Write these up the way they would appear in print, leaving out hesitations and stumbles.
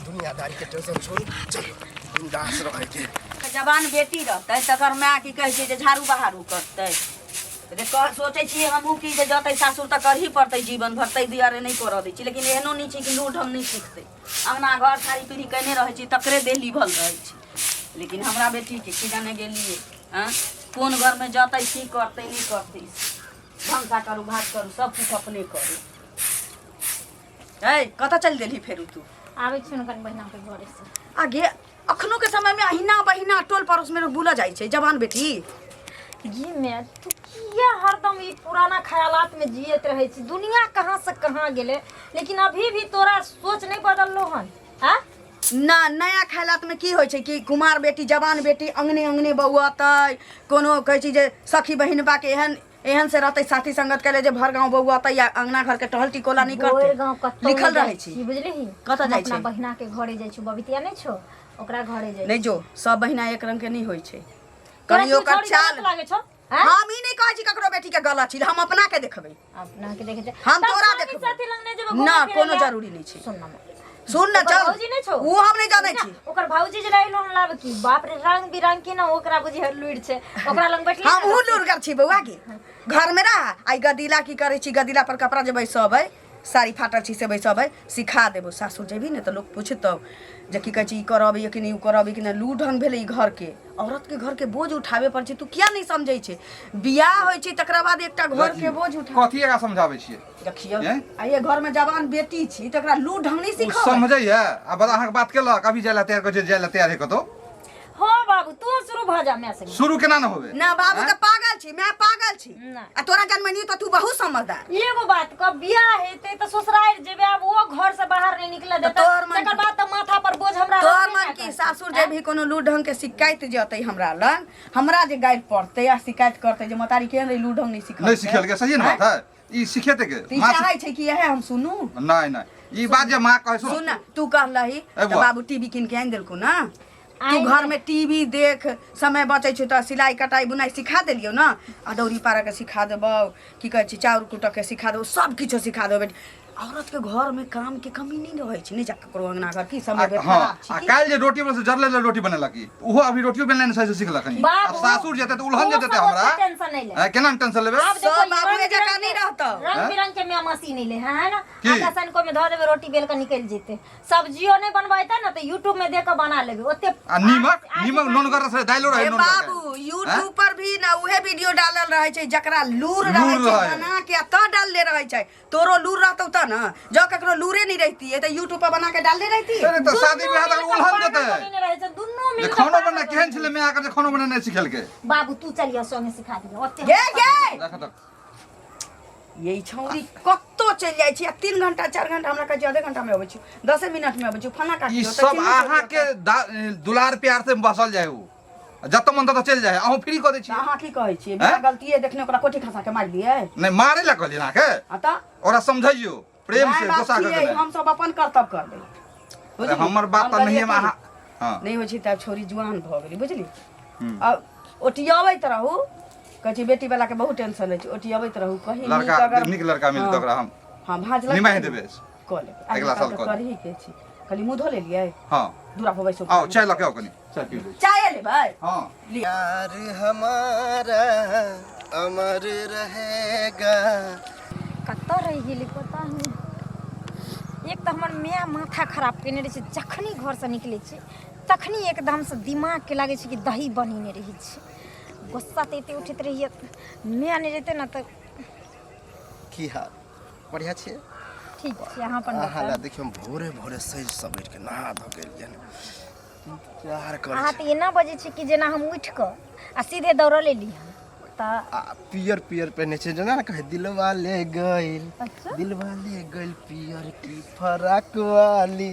दुनियादारी के टेंशन छोड़ चल बिंदास रह के जवान बेटी रहते तकर माँ की कहे जे झाड़ू बहारू करते सोचे छी हमहूँ कि जे जतै सासुर तऽ करही पड़तै जीवन भर ताहि दुआरे नहीं करऽ दै छी लेकिन एहनो नहीं छै कि लूढ़ हम नहीं सीखतै अंगना घर सारी पीढ़ी कयने रहै छी तकरे देह लिभल रहै छी लेकिन हमरा बेटी के कि जाने गेलिए कोन घर में जतै की करतै नहीं करतै भंसा करू भात करू सब कुछ अपने करू कतऽ चल देली फेरू तू आबै छी कनि बहिना के घरे से आगे अखनो के समय में अहिना बहिना टोल पड़ोस में बुला जाइ छै जवान बेटी ये मैं तू किया हरदम ये पुराना ख्यालात में जियत रहे छी दुनिया कहाँ से कहाँ गेले लेकिन अभी भी तोरा सोच नहीं बदललो हन हां ना नया ख्यालात में की होय छै कि कुमार बेटी जवान बेटी अंगने अंगने बउआतै कोनो कहै छी जे सखी बहिनबा के एहन से रहते साथी संगत करे जे भर गांव बउआतै या अंगना घर के टहल टिकोला नहीं करते लिखल रहे छी बुझलिही कत जाइ छै अपना बहिना के घरे जाइ छी बबितिया नहीं छो ओकरा घरे जाइ नहीं जो सब बहिना एक रंग के नहीं होय छै कहियो कर चाल लागे छो हम ही नहीं कहै छी ककरो बेटी के गलत छी हम अपना के देखबै अपना के देखे हम तोरा देखबै साथी लंग नहीं जेबो ना कोनो जरूरी नहीं छै सुन ना चल भौजी नहीं छो वो हम नहीं जानै छी ओकर भौजी जे रहै लोन लाभ की बाप रे रंग बिरंग के ना ओकरा बुझी हर लुइड़ छै ओकरा लंग बैठली हम उ लुरगर छी बउआ के घर में रह आई गदीला की करे छी गदीला पर कपड़ा जे बैसबै साड़ी फाटल छी से बैसबै सिखा देबो सासुर जेबी ने तो लोग पूछतौ जे की कहै छी करबै कि नहीं करबै कि नहीं लू ढंग भेलै घर के औरत के घर के बोझ उठावे पर छी तू किया नहीं समझै छै बियाह होय छै तकरा बाद एकटा घर के बोझ उठा कथि एकरा समझाबै छियै देखियौ आइए घर में जवान बेटी छी तकरा लू ढंग नहीं सिखाओ समझै है अब अहाँ के बात केलक अभी जाय ला तैयार कर जाय ला तैयार है कतो हो बाबू तू शुरू भ जा मैं से शुरू केना न होवे ना बाबू के पागल छी मैं पागल छी ना। आ तोरा जन्मनी तो तू बहुत समझदार एगो बात क बियाह हेते त ससुराल जेबे अब वो घर से बाहर नहीं निकले देता तकर बाद त माथा पर बोझ हमरा तोर मन की सासुर जे भी कोनो लू ढंग के शिकायत जतै हमरा लंग हमरा जे गाइल पड़तै या शिकायत करतै जे मतारी केन लू ढंग नहीं सिखल नहीं सिखल के सही न बात है ई सिखेते के ती चाहै छै कि यहे हम सुनू नहीं नहीं ई बात जे मां कहै सुन ना तू कहलही त बाबू टीवी किन के आइन देलको ना तू घर में टीवी देख समय बचे छ त सिलाई कटाई बुनाई सिखा देलियो ना अदौरी पारा के सिखा देबो की कहै छी चाउर कुट के सिखा देबो सब किछो सिखा देबो बेटी औरत के घर में काम के कमी नहीं रहै छै नहीं जा ककरो अंगना घर की समय हां आ काल जे रोटी में से जरले रोटी बनेला की ओहो अभी रोटियो बेलने नहीं सही से सिखलक नहीं अब सासुर जेते त उलहन जेते हमरा टेंशन नहीं ले केना टेंशन लेबे सब बाबू जका नहीं रहतो रंग बिरंग के मैं मसी नहीं ले है ना आटा सन को में धो देबे रोटी बेल के निकल जेते सब्जियो नहीं बनवाइता ना त YouTube में देख के बना लेबे ओते नीमक नोन कर से दाइलो रहे नोन बाबू YouTube पर भी ना उहे वीडियो डालल रहे छै जकरा लूर रहे छै बना के त डालले रहे छै तोरो लूर रहतौ त ना जो ककरो लूरे नहीं रहती है तो YouTube पर बना के डाल दे रहती है अरे तो शादी ब्याह तक उलहन जेते नहीं रहे छै दुन्नो मिल खाना बना केहन छले मैं आकर खाना बना नहीं सिखल के बाबू तू चलिया संगे सिखा दियो ओते ये देख त यही छौरी कत्तो चल जाय छी 3 घंटा 4 घंटा हमरा कहै छै आधे घंटा में आबै छी 10 मिनट में आबै छी खाना ई काटियो सब आहा के दुलार प्यार से बसल जाय हो जत मन तत चल जाय अहू फ्री कर दे छी अहाँ की कहै छी बिना गलतीए देखने ओकरा कोठी खसा के मार दिए नहीं मारे ला कहली ना के आता ओरा समझाइयो प्रेम से गुस्सा कर के हम सब अपन कर्तव्य कर दे अरे हमर बात त नहीं है हां नहीं होय छी त छोरी जुआन भ गेली बुझली अब ओटियाबैत रहू कहै छी बेटी वाला के बहुत टेंशन है ओटियाबैत रहू कहीं लड़का निक लड़का मिल त ओकरा हम हां भाज लग निमाह देबे क ले अगला साल करही के छी खाली मुंह धो ले लियै हां दूरा पर बैसो आओ चाय लके आओ कनी चाय पी ले चाय ले भाई हां यार हमारा अमर रहेगा कत रह गेली पता नहीं एक तो हमर मियाँ माथा खराब केने रहे जखनी घर से निकले छी तखनी एकदम से दिमाग के लागे कि दही बनीने रही गुस्सा तेते उठित रहिए मियाँ नहीं रहते ना तो की हाल बढ़िया छे ठीक है यहाँ पर हाला देखियो भोरे भोरे सही सबेर के नहा धो गेलियन प्यार कर अहाँ तो एना बजे छी कि जेना हम उठ क आ सीधे दौड़ ले ली ता पियर पियर पहने छे जना कहे दिलवा ले गइल अच्छा दिलवा ले गइल पियर की फराक वाली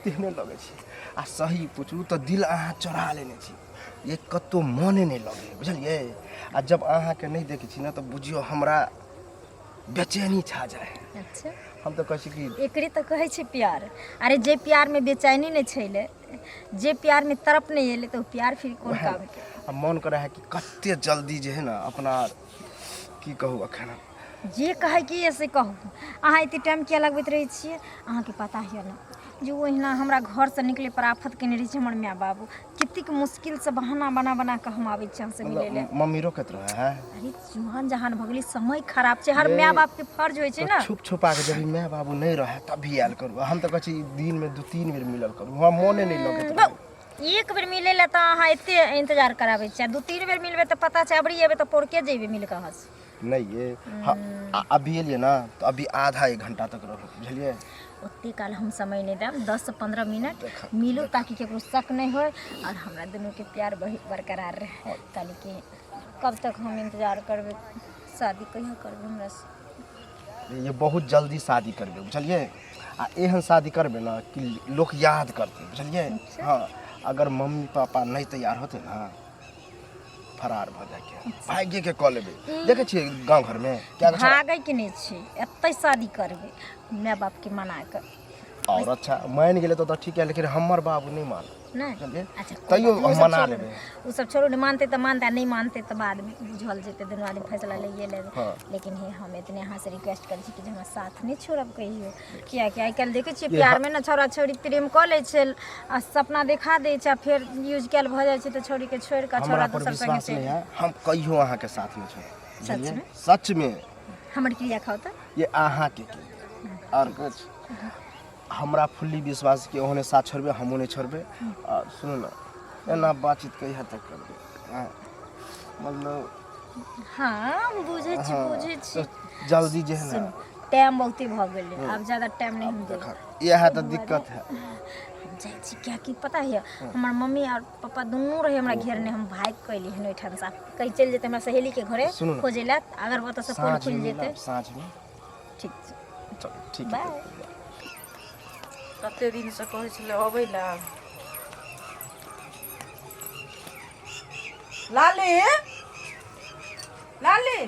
तेने लगे छे आ सही पूछू तो दिल अहाँ चढ़ा लेने छी ये कतो मने नहीं लगे बुझलिए आ जब अहाँ के नहीं देखे छी ना तो बुझियो हमरा बेचैनी छा जाए अच्छा हम तो कहै छी कि एकरे तो कहे छे प्यार अरे जे प्यार में बेचैनी नहीं छैले जे प्यार में तरफ नहीं एले तो प्यार फिर कौन काम के मन करे है कि कत्ते जल्दी जे है ना अपना की कहू अखन जे कहे कि ऐसे कहू अहाँ एते टाइम किया लगबैत रहै छियै अहाँके पता है ना जे ओहिना हमरा घर से निकले पर आफत केने रही हमर माय बाबू कितनी मुश्किल से बहाना बना के हम आबै छी से मिले ले मम्मी रोकत रहे है। अरे जुहान जहान भगली समय खराब छै हर माय बाप के फर्ज होय छै ना छुप छुपा के जब माय बाबू नहीं रहे तभी आयल करू। हम तो कहै दिन में 2-3 बेर मिलल करू हम मोने नहीं लगत रहे। एक बेर मिले ले त अहाँ एते इंतजार कराबै छी 2-3 बेर मिलबे त पता छै अबरी एबे त पोरके जेबे मिल कहाँ से नहीं ये अभी एलिए ना तो अभी आधा 1 घंटा तक रहो बुझलिए। ओते काल हम समय नहीं देम 10 से 15 मिनट मिलो ताकि केकरो शक नहीं होय और हमरा दोनों के प्यार बरकरार रहे। काली के कब तक हम इंतजार करबे शादी कहिया करबे हमरा से ये बहुत जल्दी शादी करबे बुझलिए। आ एहन शादी करबे ना कि लोग याद करते बुझलिए। हाँ अगर मम्मी पापा नहीं तैयार होते ना फरार भ जाके भाग्य के कॉल लेबे देखे छिए गांव घर में क्या भागे के नहीं छी एते शादी करबे माय बाप के मना कर और अच्छा मान गेले तो ठीक है लेकिन हमर बाबू नहीं मान नहीं अच्छा तैयो हम मना लेबे उ सब छोड़ो नहीं मानते तो मानता नहीं मानते तो बाद में बुझल जेते दोनों आदमी फैसला ले लेबे। हाँ। लेकिन हे हम इतने यहाँ से रिक्वेस्ट कर छी कि हमरा साथ नहीं छोड़ब कहियो किया कि आजकल देखे छी प्यार में ना छोरा छोरी प्रेम क ले छै आ सपना देखा दे छै फिर यूज कैल भ जाय छै तो छोरी के छोड़ के छोरा दूसर संगे से नहीं है। हम कहियो अहाँ के साथ में छोड़ सच में सच में हमर क्रिया खाओ त ये अहाँ के और कुछ हमरा फुल्ली विश्वास के ओहने साथ छोड़बे हमो नहीं छोड़बे। और सुनो ना एना बातचीत कहिया तक करबे मतलब हां बुझे छी जल्दी जे है ना टाइम बहुते भ गेले अब ज्यादा टाइम नहीं हम दे यह तो दिक्कत है। हम जाय छी क्या की पता है हमर मम्मी और पापा दोनों रहे हमरा घेर ने हम भाग कइली हन ओठन सा कहीं चल जेते हमरा सहेली के घरे खोजेला अगर वो तो सब फोन खुल जेते साँझ में ठीक चलो ठीक है बाय कते दिन से कहै छले अबै ला लाली लाली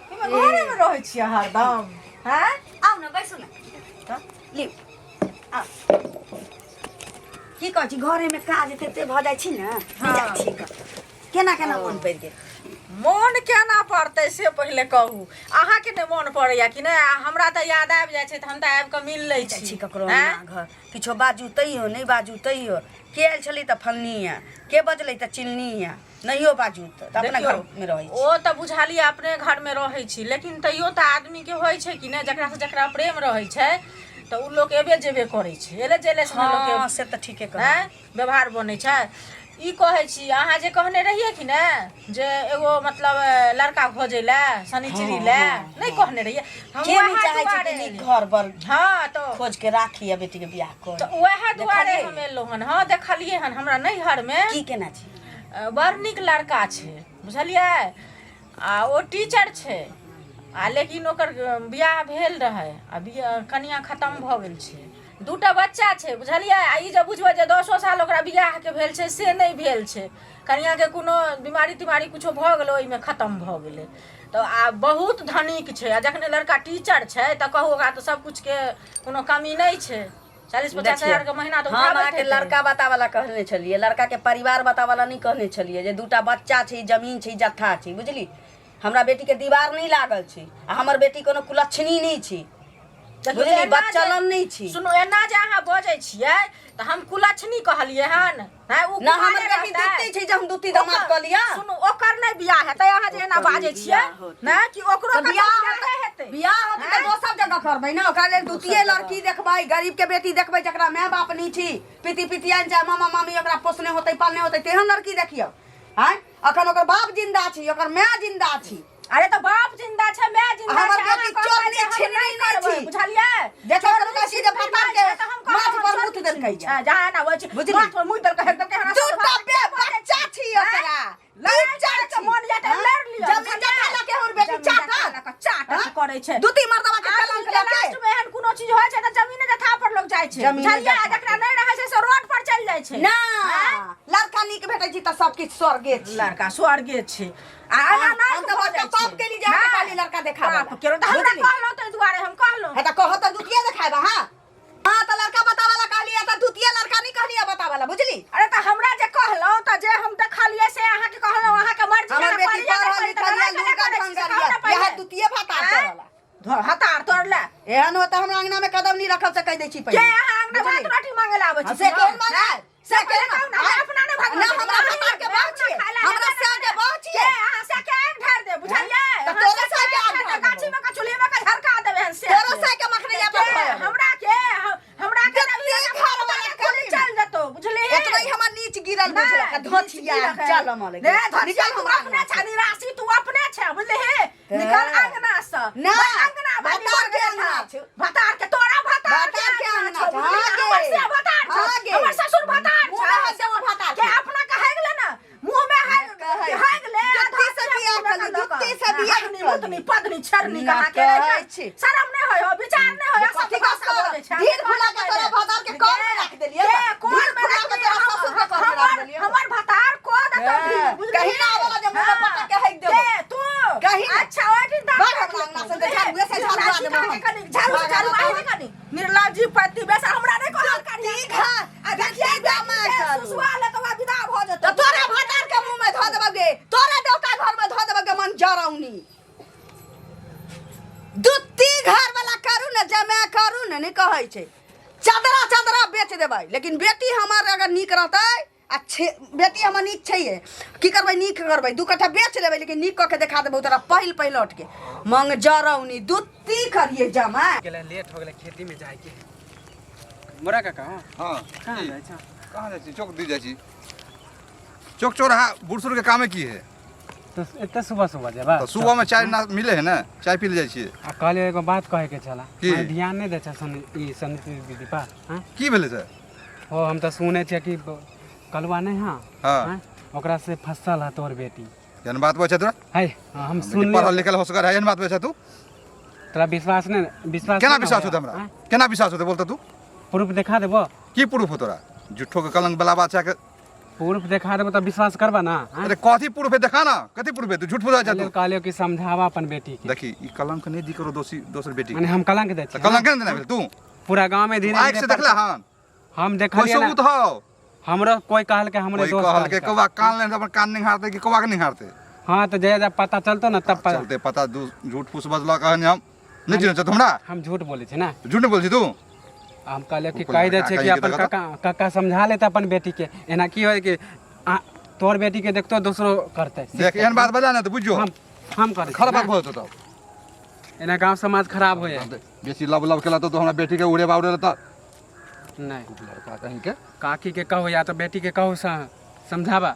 तुम घरे में रहै छी हरदम हैं आउ न बैसु न त लिउ आ की कहै छी घरे में काज तेते भ जाइ छी न हां ठीक केना केना मन पड़ गेल मन केना पड़तै से पहिले कहू अहाँ के नहीं मन पड़ैया कि नहीं हमरा तो याद आबि जाइ छै त हम त आबि के मिल लै छी ककरो घर किछो बाजू तैयो नहीं बाजू तैयो के आयल छली त फलनिया के बजलै त चिलनिया नहियो बाजू त अपना घर में रहै छी ओ त बुझाली अपने घर में रहै छी लेकिन तैयो त आदमी के होय छै कि नहीं जकरा से जकरा प्रेम रहै छै त उ लोग एबे जेबे करै छै एले जेले से लोग के से त ठीके कहै व्यवहार बनै छै। ई कहै छी अहाँ जे कहने रहिए कि ने जे एगो मतलब लड़का खोजे ला शनिचरी ला नहीं कहने रहिए हम के नहीं चाहे छै कि घर पर हां तो खोज के राखी आ बेटी के बियाह कर तो वह दुआरे हम एलो हन हां देखलिए हन हमरा नैहर में की केना छी बड़ नीक लड़का छै बुझलिए आ ओ टीचर छै आ लेकिन ओकर बियाह भेल रहे आ कनिया खत्म भ गेल छै दूटा बच्चा छै बुझलिए आ ई जे बुझबो जे 10 साल ओकरा बियाह के भेल छै से नहीं भेल छै कनिया के कोनो बीमारी तिमारी कुछो भ गेल ओइ में खत्म भ गेलै तो आ बहुत धनिक छै आ जखने लड़का टीचर छै त कहू ओकरा तो सब कुछ के कोनो कमी नहीं छै 40-50 हजार के महीना तो हम के लड़का बतावाला कहने छलिए लड़का के परिवार बतावाला नहीं कहने छलिए जे दूटा बच्चा छै जमीन छै जत्था छै बुझली हमरा बेटी के दीवार नहीं लागल छै आ हमर बेटी कोनो कुलक्षणी नहीं छै बुझली बच्चलन नहीं छी सुनो एना जे अहाँ बजै छियै त हम कुलक्षणी कहलिए हन है उ ना हमर बेटी दूती छै जे हम दूती दामाद क लिया सुनो ओकर नहीं बियाह हेतै अहाँ जे एना बाजै छियै ना कि ओकरो बियाह हेतै बियाह होतै त दोसर जगह करबै ना ओकरा लेल दूतिये लड़की देखबै गरीब के बेटी देखबै जकरा माय बाप नहीं छी पिति पितियान जा मामा मामी ओकरा पोसने होतै पालने होतै तेहन लड़की देखियौ हैं अखन ओकर बाप जिंदा छी ओकर माय जिंदा छी अरे तो बाप जिंदा छै मैं जिंदा हमर छै बेटी चोरनी छिनरी नहीं छी बुझलिए देखो तो सीधे पकड़ के माथ पर मुठ देल कहि जा जा ना वो माथ पर मुठ देल कहि एकदम के हमरा दूटा बे बच्चा छी ओकरा लड़ के मन जाते लड़ लियो जमीन जथा ला के हमर बेटी चाटा करे छै दूती मर्दवा के कलंक लेके लास्ट में एहन कोनो चीज होय छै त जमीन जथा पर लोग जाय छै बुझलिए जकरा नहीं रहै छै से रोड पर चल जाय छै ना लड़का नीक भेटै छी त सब किछ स्वर्गे छी लड़का स्वर्गे छै आ हम तो पाप के लिए जाके काली लड़का देखाबा पाप केरो त हमरा कहलो त दुआरे हम कहलो है त कहो त दूतिया देखाबा हां हां त लड़का बतावाला कहलिया त दूतिया लड़का नहीं कहलिया बतावाला बुझली अरे त हमरा जे कहलो त जे हम देखलिए से अहाँ के कहलो अहाँ के मर्जी हमर बेटी पढ़ल लिखल लूका ढंगरिया यह दूतिया हतार तोड़ ले एहन होता हमरा अंगना में कदम नहीं रखब से कह दै छी के यहाँ अंगना भात रोटी मांगे ला आबै छी से केहन मांगे से के ना अपना ने भाग ना हमरा भात के बात छी हमरा से के बात छी के अहाँ से के आग ढार दे बुझलिए त तोरा से के आग ढार गाछी में का चुल्ही में का झरका देबे हन से तोरा से के मखनिया पर हमरा के घर वाला कोली चल जतो बुझलिए एतबै हमर नीच गिरल बुझला का धोथिया चल मले ने धोथिया तू अपने छानी राशि तू अपने छे बुझलिए निकल अंगना से ना अंगना भतार के अंगना छ भतार के तोरा भतार के अंगना छ हमर से भतार छ हमर ससुर भतार छ मुंह से वो भतार के अपना कहे गेले ना मुंह में है गेले जुत्ती से बिया कर जुत्ती से बिया नहीं पदनी छरनी कहा के शर्म नहीं होय विचार नहीं होय सब भाषा बोले छ धीर भुला के तोरा भतार के कौन में रख देलिए के कौन में रख के तोरा ससुर के कौन में रख देलिए हमर भतार को देतो कहीं ना वाला जे मुंह पटा के हक देबो तू कहीं अच्छा ओइ दिन दा बाहर अंगना से देखा मुंह से झाड़ू झाड़ू आई कनी निर्लज जी पति बेसा हमरा नहीं कहल कनी ठीक है आ देखिए दामा करू सुसुआले तो विदा भ तो जतो तोरा भतार के मुंह में धो देबगे तोरा देवका घर में धो देबगे मन जरौनी दुत्ती घर वाला करू न जमा करू न नहीं कहै छै चदरा बेच देबै लेकिन बेटी हमर अगर नीक रहतै अच्छे बेटी हमर नीक छैहे की करबै नीक करबै दू कट्ठा बेच लेबै लेकिन नीक कऽ के देखा देबै तोरा पहिल उठ के मंग जरौनी दुत्ती करिए जमा गेले लेट हो गेले खेती में जाए के मोरा काका हां कहां जाय छ कहाँ जाइ छी चौक दी जाइ छी चौक चौराहा बुढ़सुर के कामे की है तो इतना सुबह जेबा तो सुबह में चाय ना मिले है ना चाय पी ले जाइ छी आ कहले एगो बात कहे के छला की? मैं ध्यान नहीं दे छ सनिति दीदी पा हां की भेले से हो हम तो सुने छ कि कलवा नहीं हां हाँ। ओकरा से फसल है तोर बेटी जन बात बचे तोरा है हम सुन पढ़ल लिखल हो सकर है जन बात बचे तू तोरा विश्वास केना विश्वास होते हमरा केना विश्वास होते बोलता तू प्रूफ दिखा देबो की प्रूफ हो तोरा झूठो के कलंक बला बात के प्रूफ दिखा देबो तो विश्वास करबा ना अरे कथी प्रूफ है देखा ना कथी प्रूफ है तू झूठ बोला जा तू कहलियो कि समझावा अपन बेटी के देखी ई कलंक नहीं दी करो दोसर बेटी माने हम कलंक दे छी कलंक नहीं देना भेल तू पूरा गांव में धीरे आंख से देखला हां हम कोई देखलिए सबूत हो हमरो कोई कहल के हमरे कोई दोस्त कहल के कौवा कान ले अपन कान नहीं हारते कि कौवा के नहीं हारते हाँ तो जब पता चलतो ना तब चलते पता झूठ फूस बजला कहन हम नहीं चिन्ह छ हमरा हम झूठ बोले छे ना झूठ नहीं बोल छी तू हम कहले कि कह दे छे कि अपन काका समझा लेता अपन बेटी के एना की होय कि तोर बेटी के देखतो दूसरो करते देख एहन बात बजा ना तो बुझियो हम करे खराब बात होतो तो एना गांव समाज खराब होय बेसी लब केला तो हमरा बेटी के उड़े बाउरे त नहीं लड़का कहीं के काकी के कहो या तो बेटी के कहो समझावा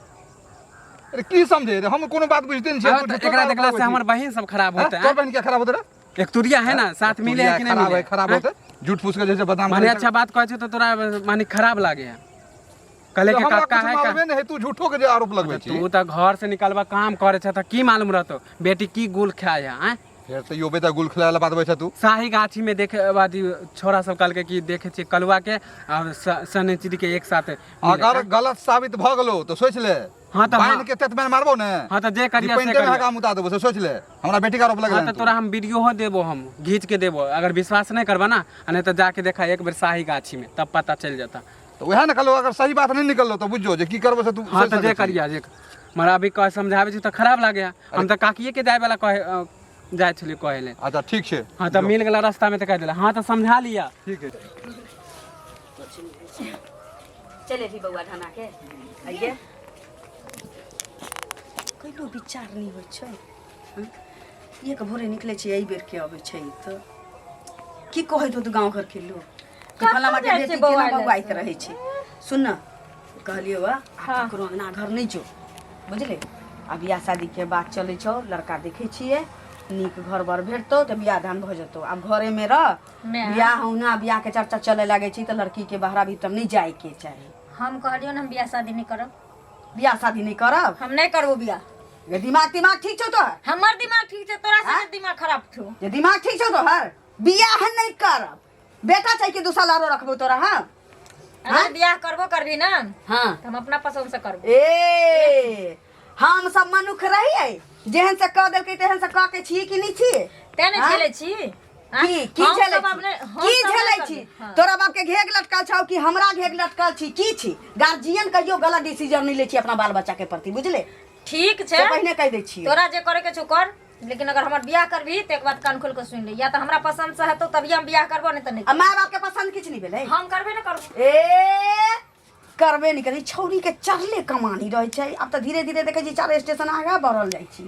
अरे की समझे रे हम कोनो बात बुझते नहीं हाँ, तो एकरा देखला से हमर बहिन सब खराब होते तोर बहन क्या खराब होते रे एक तुरिया है ना साथ मिले है कि नहीं मिले खराब होते झूठ फूस के जैसे बदनाम माने अच्छा बात कहे तो तोरा माने खराब लागे है कहले के काका है का नहीं तू झूठो के जे आरोप लगबे छी तू तो घर से निकलबा काम करे छ त की मालूम रहतो बेटी की गुल खाय है फिर तो यो बेटा गुल खिलाला बात बचे तू शाही गाछी में देखे बादी छोरा सब कल के की देखे छी कलवा के और सनेचिरी के एक साथ अगर गलत साबित भ गेलो तो सोच ले हां त बहन के तेत में मारबो ने हां त जे करिया से पेंटे में करिया काम उतार देबो सोच ले हमरा बेटी का आरोप हां लगले त तोरा हम वीडियो हो देबो हम खींच के देबो अगर विश्वास नहीं करबा ना नहीं तो जाके देखा एक बार शाही गाछी में तब पता चल जाता तो वह न कलो अगर सही बात नहीं निकललो तो बुझो जे की करबो से तू हां त जे करिया जे मरा अभी कह समझावे छी त खराब लागे हम त काकीए के जाय वाला कहे जाय छली कहले अच्छा ठीक छे हां त मिल गेला रास्ता में त कह देला हां त समझा लिया ठीक है चले भी बउआ ढाना के आइए कहियो विचार नहीं होइ छै एक भोरे निकले छै एई बेर के आबै छै त की कहै तो गांव घर के लोग कि फला माटे बेटी केना बउआइत रहै छै सुन न कहलियो वा ककरो अंगना घर नहीं जो बुझले आ बियाह शादी के बात चलै छौ लड़का देखै छियै नीक घर बर भेटतो त बियाह दान भ जतो अब घरे में रह बियाह होना बियाह के चर्चा चले लागे छी त लड़की के बहरा भीतर नहीं जाए के चाही हम कहलियो ना हम बियाह शादी नहीं करब बियाह शादी नहीं करब हम नहीं करबो बियाह ये दिमाग ठीक छौ तो हमर दिमाग ठीक छै तोरा से दिमाग खराब छौ ये दिमाग ठीक छौ तो हर बियाह नहीं करब बेटा चाहिए कि दूसरा लारो रखबो तोरा हां अगर बियाह करबो करबी ना हां हम अपना पसंद से करबो ए हम सब मनुख रहिए जेहन से कह देलकै तेहन से कह के छी कि नहीं छी ते नहीं झेले छी की झेलै छी तोरा बाप के घेग लटकल छौ कि हमरा घेग लटकल छी की छी गार्जियन कहियो गलत डिसीजन नहीं ले छी अपना बाल बच्चा के प्रति बुझले ठीक छै तो पहले कह दै छी तोरा जे करे के छौ कर लेकिन अगर हमार बियाह करबी तो एक बात कान खोल के सुन ले, या तो हमरा पसंद से हेतौ तभी हम बियाह करबो, नहीं तो नहीं। आ माय बाप के पसंद किछ नहीं भेलै, हम करबे ना करबो। करबे नहीं करी। छौरी के चढ़ले कमानी रहे छै। अब तो धीरे धीरे देखे छी 4 स्टेशन आगा बढ़ल जाइ छी।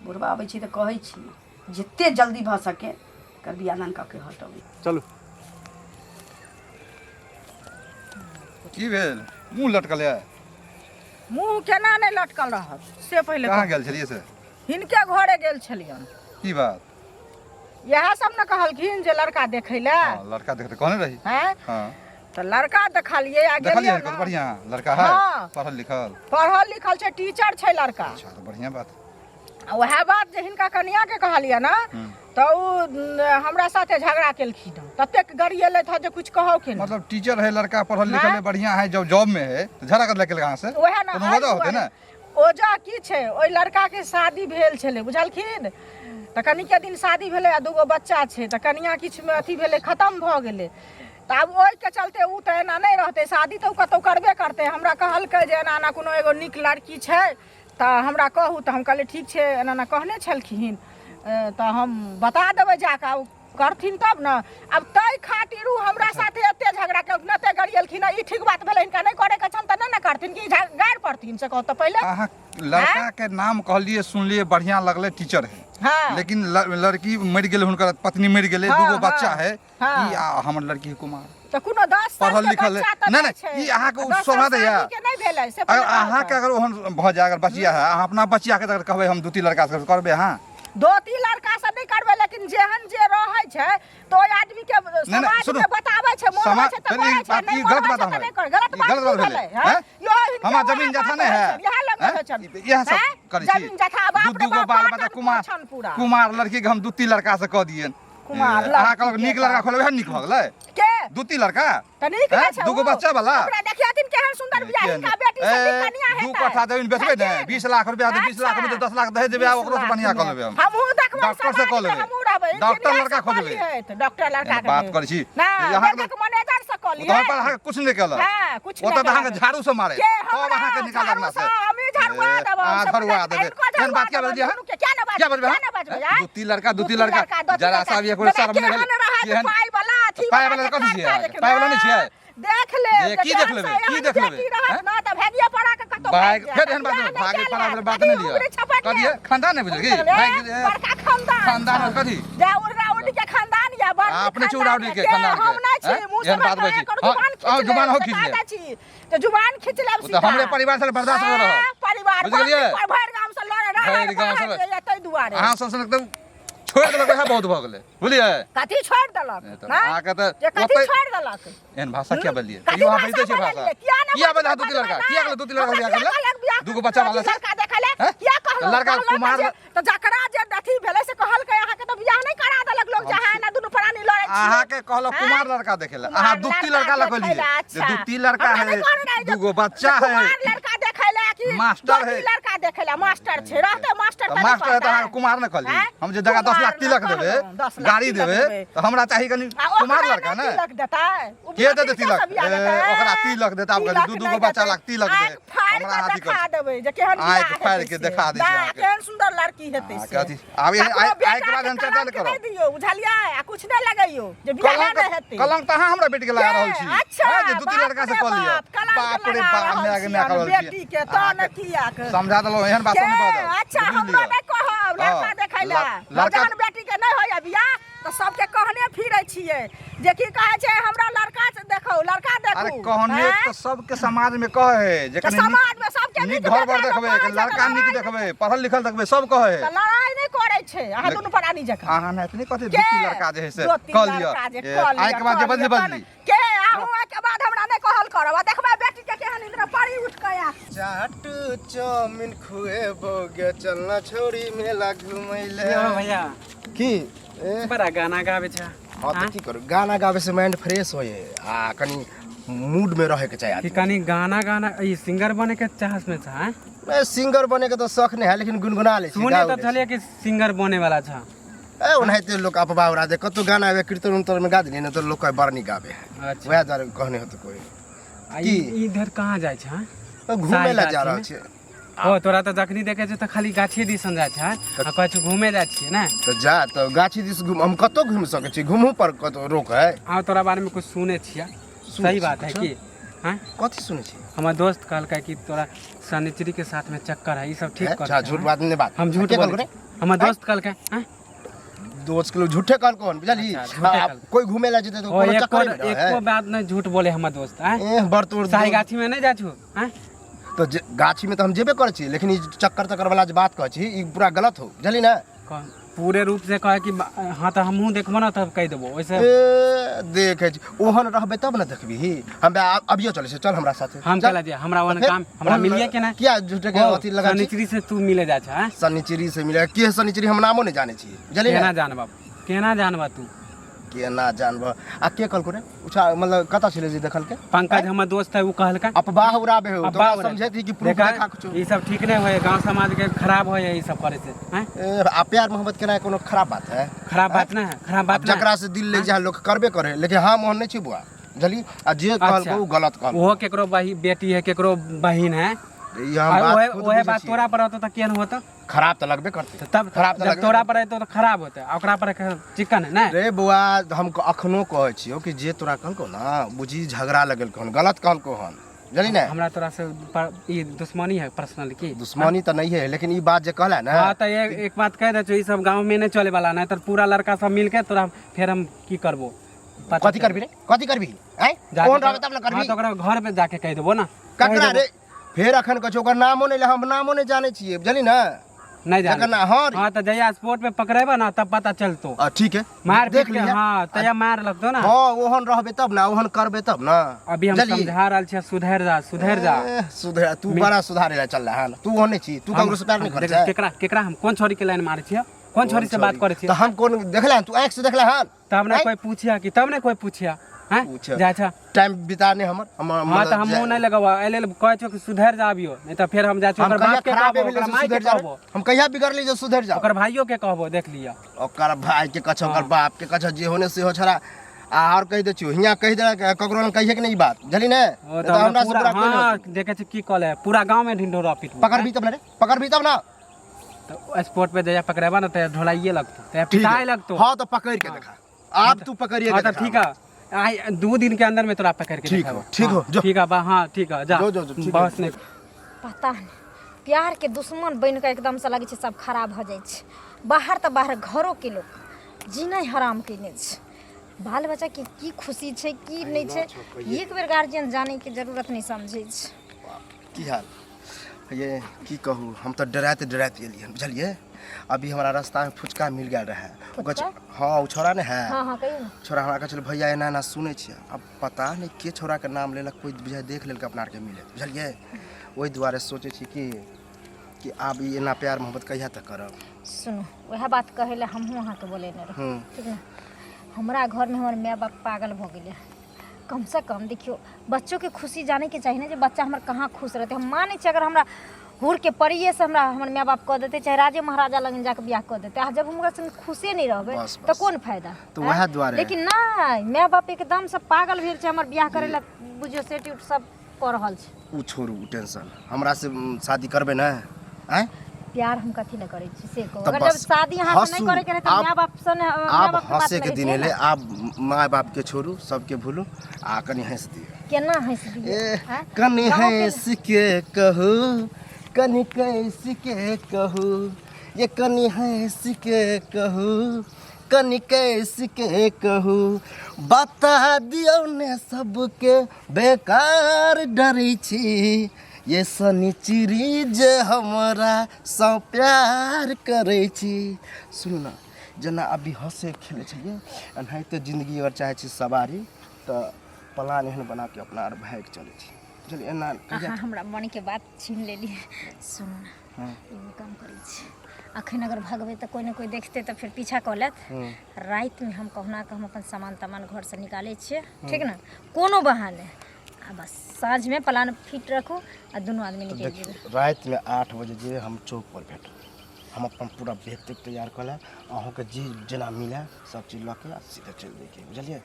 बुढ़बा आबै छी तऽ कहै छी जते जल्दी भ सके कर बियाह दान कऽ के हटबी। चलू। की भेल मुंह लटकल है? मुँह केना नहीं लटकल रहत से पहले कहाँ गेल छलियै से? हिनके घरे गेल छलियन। की बात? यह सब न कहलखिन जे लड़का देखै ले। लड़का देखते कहने रही। हैं हाँ तो लड़का देखलिए आ देखलियै गेलिए कत ना। बढ़िया लड़का है, हाँ। पढ़ल लिखल छै, टीचर छै लड़का। अच्छा तो बढ़िया बात। वह बात जे हिनका कनिया के कहलिए ना तो उ हमरा साथे झगड़ा केलखिन। ततेक गरिएले था जे कुछ कहो के ना। मतलब टीचर है लड़का, पढ़ल लिखल है, बढ़िया है, जब जॉब में है तो झगड़ा कर लेके कहाँ से? वह ना कोनो वजह होते ना। ओजा की छै ओइ लड़का के शादी भेल छले बुझलखिन। त कनिके दिन शादी भेले आ दूगो बच्चा छै। त कनिया किछ में अथी भेले, खत्म भ गेले। त अब ओइ के चलते उ त एना नहीं रहते, शादी तो कतौ करबे करते। हमरा कहलकै जे एना एना कोनो एगो निक लड़की छै त हमरा कहू। त हम कहले ठीक छै, एना एना कहने छलखिन त हम बता देबै जाके करथिन तब न। अब तै खातिर उ हमरा साथे एते झगड़ा के नते गरियलखिन। ई ठीक बात भेलै, इनका नहीं करे के छन त नहीं न करथिन कि गाड़ पड़थिन से कहत पहले। अहाँ लड़का के नाम कहलिए, सुनलिए, बढ़िया लगले, टीचर है। हाँ। लेकिन लड़की मर गेल, हुनकर पत्नी मर गेले, हाँ, दूगो बच्चा है। हाँ। ई हमर लड़की कुमार तो कोनो 10 साल पढ़ल के लिखल है। बच्चा त नहीं नहीं नहीं छै। ई अहाँ के 10 शोभा साल दैया। शादी के नहीं भेलै से अगर पहिले अहाँ के अगर ओहन भ जाए, अगर बचिया है, अहाँ अपना बचिया के अगर कहबै हम दूती लड़का से करबे। हाँ दो तीन लड़का से नहीं करबे, लेकिन जेहन जे रहै छै तो ओइ आदमी के समाज सुनू। के बताबै छै, मोन समाज- छै त पहले करे ई छै, बात- नहीं ई गलत मोन बात छै त है। नहीं कर। गलत ई बात गलत बात भेलै भेलै, हैं? हैं? यो हिनके हमार वहाँ जमीन बात जथा नहीं है, होइ छै, इएह लग हैं? होइ छन। इएह सब हैं? करै छी। जमीन जथा बाप रे दूगो बाप बाल बाटन बच्चा कुमार छन पूरा। कुमार लड़की के हम दूती लड़का से कह दिए। कुमार अहाँ लड़की कहलक के नीक लड़का खोलबे, है नीक भ गेलै। के दूती लड़का त नीक हैं? नै छै। दूगो उ। बच्चा वाला। ओकरा देखियथिन केहन सुंदर बियाह, हिनका बेटी से कनिया हेतै। 2 कट्ठा जमीन बेचबे ने, 20 लाख रुपया दे, 20 लाख में 10 लाख दहेज देबे, ओकरो से बढ़िया कर लेबे हम। हमहू देखबै, डॉक्टर से कह लेबै। हमहू रहबै। डॉक्टर इंजीनियर लड़का से खोजबै। कहलियै त डॉक्टर लड़का के बात देबै। करै छी। ना यहाँ बैंक मैनेजर से तो कहलियै। हम पर अहाँ कुछ नहीं केलक। हाँ, कुछ ओ नहीं त अहाँ के केलक। झाड़ू से मारे, के सब अहाँ के निकाल लगना से। हम ही झाड़ुआ देबै। अहाँ झाड़ुआ देबै। एहन बात क्या बजलियै? क्या ना क्या बजबै? दूती लड़का जरा सा भी एगो शर्म नहीं भेल। केहन पाई वाला अथी पाय वाला कथी छियै? पाय वाला नहीं छियै? देख ले की देख लेबै? की देख लेबै? हैं? ना त भागिया पड़ा के कतो भाग फिर एहन बात भागे पड़ा बात नहीं लिया। कहिए खानदान नहीं बुझल की? बड़का खानदान। खानदान में कथी? जाउर राउडी के खानदान या बड़ आपने चौराउडी के खानदान के, हम ना छी हैं? मुंह से एहन बात बात बजी। कर। हाँ, जुबान हो खींच ले। तो जुबान खींच ले। वो तो हमरे परिवार से बर्दाश्त कर रहा। परिवार बुझ गेलियै? भर गांव से लड़ रहा भरि गाँव से लड़- है तै दुआरे अहाँ सब एकदम छोड़ देलक है, बहुत भ गेलै बुझलिए। कथी छोड़ देलक तऽ हाँ? अहाँके तऽ जे कथी ओतै- छोड़ देलक एहन भाषा क्या बोलिए? कथी यो अहाँ भाषा बजते छियै भाषा। बोललियै? किया ना किया बोला बजबै? दूती लड़का? किया बोला दूती लड़का हमरा बियाह किया करले? कहलक बियाह दूगो बच्चा वाला से? लड़का देखले हैं? किया कहलक? लड़का कहलक कुमार जे- तो जकरा जे अथी भेलै से कहलकै अहाँ के तो बियाह नहीं करा देलक लोग जहां ना दुनु प्राणी लड़ै छी। अहाँ के कहलो कुमार लड़का देखेला, अहाँ दूती लड़का लगलिए। अच्छा। दूती लड़का हमरा है, नहीं कहल रहे जे- दूगो बच्चा जे है। कुमार लड़का देखैला कि मास्टर दूती है। लड़का देखैला मास्टर छै रहते मास्टर तो तनी मास्टर है तो कहता अहाँ कुमार न कहली। हैं? हम जे जगह 10 लाख कुमार तिलक न देबे, कहलहुँ, 10 लाख गाड़ी तिलक देबे, तो हमरा चाहिए कनी आ कुमार ओकरा लड़का ना ना। तिलक देता है। उ के दे बिना तिलक? से बियाह देता है। ओकरा तिलक देता, अब तिलक दू नहीं गो बच्चा देता। लाख तिलक दे। आँख फाड़ि हमरा के हाथी देखा कर देबै जे केहन आँख बियाह फाड़ि हेतै के से। देखा दै छी बा, अहाँके। केहन सुंदर लड़की हेतै हाँ, से। कथी? आब ये- ककरो आइ- बेटा आइ के बाद हम के चर्चा कलंक नहीं करब। नहीं दियौ बुझलियै आ कुछ नहीं लगैयो जे बियाह नहीं हेतै। कलंक तो अहाँ हमरा बेटी के लगा रहल छी। अच्छा हैं, जे दूती लड़का से कह लियो। बाप रे बाप, मैं आगे मैं करल बेटी के तो न किया के समझा देलो, एहन बात नहीं बात। अच्छा हमरा नहीं कहब लड़का हाँ, देखैला लड़का- जहन बेटी के नहीं होय बियाह तो सबके कहने फिरै छियै जे की कहै छै हमरा लड़का से देखौ लड़का देखू। अरे कहने हैं? तो सबके समाज में कहे जे तो कनी समाज में सबके नीक नीक घर देखै पर तो देखबे, कहै छै लड़का तऽ नीक लड़ाइ देखबे, पढ़ल लिखल देखबे, सब कहे। तऽ लड़ाइ नहीं करै छै अहाँ दुनू प्राणी जकाँ। अहाँ ने इतनी कथी के? दूती लड़का जे है से दूती कह लियो। लड़का जे ए, कह लियो, आइ के बाद जे कह बदली लियो, बदली। के आहू आइ के बाद हमरा नहीं कहल करब आ देखबै बेटी के केहन इंद्र पड़ी उठ के आ चाट चाउमीन खुएबोगे चलना छोड़ी मेला घुमैले। यो भैया की बड़ा गाना गावे छ। हाँ तो की करू, गाना गावे से माइंड फ्रेश होए आ कनी मूड में रहे के चाहिए कि आदमी। कनी गाना गाना ई सिंगर बने के चाहत में छ हैं? मैं सिंगर बने के तो शौक नहीं है, लेकिन गुनगुना ले छी, सुने गाउ तो ले चलिए कि सिंगर बने वाला छ। छी। ए ओनाहिते लोग अफवाह उड़ा दे, कतो गाना आवे कीर्तन उर्तन में गा देली ना तो लोग कहे बड़ नहीं गावे। अच्छा वह द्वारा कहने हो तो कोई आ ई इधर कहाँ जाय छ? घूमे ला जा साहिल रहा गाछी छे। ओ तोरा तो जखनी देखे छ त खाली गाछी दिसन जाय छ आ कहै छ घूमे जाय छियै ना तो जा तो गाछी दिस घूम हम कतो घूम सके छी घूमू पर कतो रोक है हां तोरा बारे में कुछ सुने छियै सही बात है कि हां कथी सुनै छी हमर दोस्त कहलकै कि तोरा सनिचरी के साथ में चक्कर है ई सब ठीक कर अच्छा झूठ बात नहीं बात हम झूठ बोल हमर दोस्त कहलकै हां दोस्त के लोग झूठे कहल कौन बुझली कोई घूमे ला जेते तो कोनो चक्कर नहीं एको बात नहीं झूठ बोले हमर दोस्त हैं बरतोड़ साई गाछी में नहीं जा छु हैं तो गाछी में तो हम जेबे कर छी लेकिन ई चक्कर वाला जे बात कह छी ई पूरा गलत हो बुझली ना पूरे रूप से कहे कि हां तो हमहू देखबो ना तब कह देबो वैसे देखे छी ओहन रहबे तब ना देखबी हम अभियो चले से चल हमरा साथे हम चला जे हमरा वन काम हमरा मिलिए के ना क्या झूठे के अथी लगा सनिचरी से तू मिले जा छ हैं सनिचरी से मिले के सनिचरी हम नामो नहीं जाने छी बुझली केना जानबा तू केना जानब आ के कहल को रे उछा मतलब कता छले जे देखल के पंकज हमर दोस्त है वो कहलका अफवाह उड़ाबे हो तो समझे थी कि प्रूफ देखा कुछ ई सब ठीक नहीं होय गांव समाज के खराब होय ई सब करे से हैं आ प्यार मोहब्बत केना कोनो खराब बात है खराब बात ना है खराब बात जकरा से दिल ले जा लोग करबे करे लेकिन हम ओहन नहीं छी बुआ बुझली आ जे कहल को गलत कहल वो केकरो बेटी है केकरो बहिन है ओहे बात तोरा पर होतो त केन होतो खराब तो लगबे करते तब खराब जब तोरा पर तो खराब होते ओकरा पर चिकन है ना रे बुआ हम अखनो कहै छियो कि जे तोरा कहल को ना बुझी झगड़ा लगल कोन गलत कहल को हन जानी ना हमरा तोरा से ई दुश्मनी है पर्सनल की दुश्मनी तो नहीं है लेकिन ई बात जे कहला ना हां त एक बात कह दे ई सब गांव में नहीं चले वाला ना त पूरा लड़का सब मिलके तोरा फिर हम की करबो कथी करबी रे कथी करबी हैं कौन रहबे तब ना करबी हां त ओकरा घर पे जाके कह देबो ना ककरा रे फिर अखन कछो ओकर नामो नहीं हम नामो नहीं जाने छिए बुझली ना नहीं जाने हां त जया स्पोर्ट पे पकड़ेबा ना तब पता चलतो ठीक है मार देख लिया हां तया मार लगतो ना हां ओहन रहबे तब ना ओहन करबे तब ना अभी हम समझा रहल छी सुधर जा तू बड़ा सुधारे ला चल रहा है तू ओहने छी तू ककरो से प्यार नहीं करछ केकरा हम कौन छोरी के लाइन मारे छियै कौन छोरी से बात करे छियै त हम कौन देखला तू आंख से देखला हन तब ना कोई पूछिया कि तब ना कोई पूछिया हैं जा छ टाइम बिताने हमर हां त हम नहीं लगावा एले कहै छ कि सुधर जाबियो नहीं त फिर हम जा छ ओकर बाप के कहबो ओकर माई के कहबो हम कहिया बिगड़ली जो सुधर जा ओकर भाइयों के कहबो देख लिया ओकर भाई के कछ ओकर बाप के कछ जे होने से हो छरा और कह दे छियो हिया कह दे ककरो न कहिए कि नहीं बात जली ने त हमरा से पूरा हां देखे छ की कहले पूरा गांव में ढिंढोरा पिट पकड़बी तब ना रे पकड़बी तब ना तो स्पोर्ट पे जया पकड़ेबा ना त ढोलाइए लगतो त पिटाई लगतो हां तो पकड़ के देखा आप तू पकड़िए हां त ठीक है 2 दिन के अंदर में तोरा पकड़ के दिखाओ ठीक हो जो ठीक है हां ठीक है जा जो बस नहीं पता नहीं प्यार के दुश्मन बन के एकदम से लगे छै सब खराब हो जाय छै बाहर त बाहर घरों के लोग जीना हराम केने छै बाल बच्चा के की खुशी छै की नहीं छै एक बेर गार्जियन जाने के जरूरत नहीं समझे छै की हाल ये की कहूँ हम तो डराते एलिए बुझलिए अभी हमारा रास्ता में फुचका मिल गया रहा हाँ वो छोरा ने है हाँ कहियो ना छोरा हमरा चल भैया एना ना सुने छिए अब पता नहीं के छोरा के नाम लेलक कोई बुझाय देख लेलक अपना के मिले बुझलिए ओहि दुआरे सोचे छी कि आब ई एना प्यार मोहब्बत कहिया तक करब सुनो वह बात कहेले हमहू अहाँ के बोले न रह ठीक है हमरा घर में हमर माय बाप पागल भ गेले कम से कम देखियो बच्चों के खुशी जाने के चाहिए ना जे बच्चा हमर कहाँ खुश रहते हम माने छी अगर हमरा हुर के परिये से हमरा हमर माय बाप कह देते चाहे राजे महाराजा लगन जाके बियाह कर देते आ जब हमरा संग खुशे नहीं रहबे तो कौन फायदा तो वह द्वारे लेकिन ना माय बाप एकदम से पागल भेल छै हमर बियाह करे ला बुझियो सेट सब कर रहल छै उ छोड़ू टेंशन हमरा से शादी करबे ना हैं प्यार हम कथी न करे छी से को अगर जब शादी यहां से नहीं करे के रहे त माय बाप से आप हंसे के दिन ले आप माय बाप के छोड़ू सबके भूलू आ कनी हंस दियो केना हंस दियो कनी हंस के कहू कनी कैस के कहू ये कनी हंस के कहू कनी कैस के कहू बता दियो ने सबके बेकार डरै छी ये सनिचरी जे हमरा सँ प्यार करै छी सुनू ना जना अभी हंसे खेले छलिए एनाहिते जिंदगी अगर चाहे छी सवारी तो प्लान एहन बना के अपना आर भाग चले छी चल एना हमरा मन के बात छीन लेली सुनू ना एगो काम करै छी अखन अगर भगवे तो कोई ना कोई देखते तो फिर पीछा कऽ लेत रात में हम कहना के हम अपन सामान तमान घर से निकाले छिए ठीक ना कोनो बहाने आ बस साँझ में प्लान फिट रखू आ दोनों आदमी निकल जेबे रात में 8 बजे जे हम चौक पर भेट हम अपन पूरा बैग तैग तैयार कर लेब अहूँके जे जेना मिले सब चीज लऽ के आ सीधे चलि दैके बुझलियै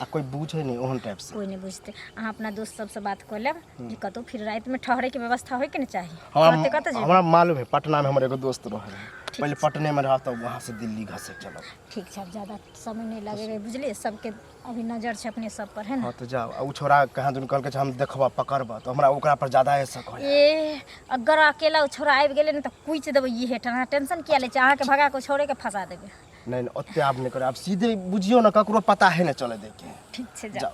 आ कोई बूझे नहीं ओहन टाइप से कोई नहीं बुझते अहाँ अपना दोस्त सबसे बात कर लेब जे कतौ फिर रात में ठहरे के व्यवस्था होय के न चाहिए कतऽ जेबै? हमरा मालूम है पटना में हमर एगो दोस्त रहे पहले पटने में रहा तो वहाँ से दिल्ली घसे चलब ठीक छै अब ज्यादा समय नहीं लगेगा बुझलिए सबके अभी नजर छै अपने सब पर है ना हाँ तो जाओ आ उ छोड़ा कहाँ दुन कहलकै हम देखबा पकड़बा तो हमरा ओकरा पर ज्यादा शक है ए अगर अकेला उ छोरा आबि गेलै न तऽ कुचि देबै ई हेठन अहाँ टेंशन किया लै छी अहाँके भगा के छोड़े के फंसा देबै नहीं ओते आब नहीं करे अब सीधे बुझियो ना ककरो पता है ना चले देके ठीक छै जाओ